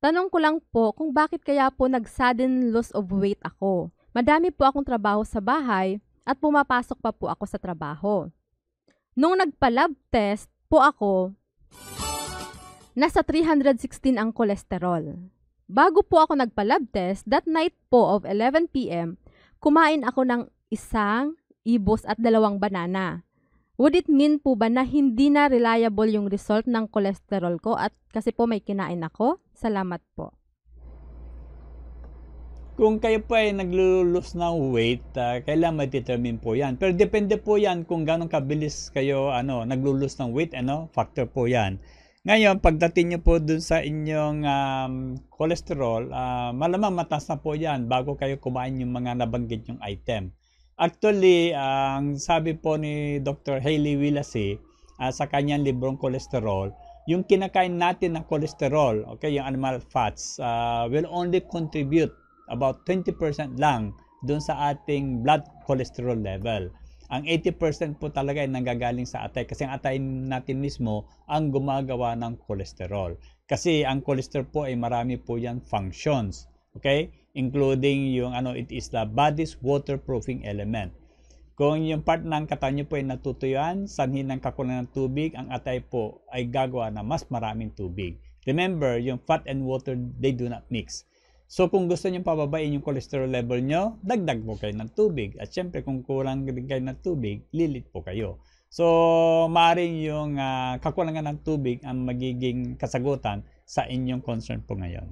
Tanong ko lang po kung bakit kaya po nag-sudden loss of weight ako. Madami po akong trabaho sa bahay at pumapasok pa po ako sa trabaho. Nung nagpa-lab test po ako, nasa 316 ang kolesterol. Bago po ako nagpa-lab test, that night po of 11 p.m., kumain ako ng isang ibos at 2 banana. Would it mean po ba na hindi na reliable yung result ng cholesterol ko at kasi po may kinain ako? Salamat po. Kung kayo po ay naglo-lose ng weight, kailangan ma-determine po yan. Pero depende po yan kung gano'ng kabilis kayo naglo-lose ng weight, factor po yan. Ngayon, pagdating nyo po dun sa inyong cholesterol, malamang mataas na po yan bago kayo kumain yung mga nabanggit yung item. Actually, ang sabi po ni Dr. Hailey Willacy sa kanyang librong cholesterol, yung kinakain natin na cholesterol, okay, yung animal fats, will only contribute about 20% lang dun sa ating blood cholesterol level. Ang 80% po talaga ay nanggagaling sa atay kasi ang atay natin mismo ang gumagawa ng cholesterol. Kasi ang cholesterol po ay marami po yan functions, okay? Including yung it is the body's waterproofing element. Kung yung part ng katawan nyo po ay natutuyuan, sanhin ng kakulangan ng tubig, ang atay po ay gagawa na mas maraming tubig. Remember, yung fat and water, they do not mix. So kung gusto nyo pababain yung cholesterol level nyo, dagdag po kayo ng tubig. At syempre kung kulang din kayo ng tubig, lilit po kayo. So maaaring yung kakulangan ng tubig ang magiging kasagutan sa inyong concern po ngayon.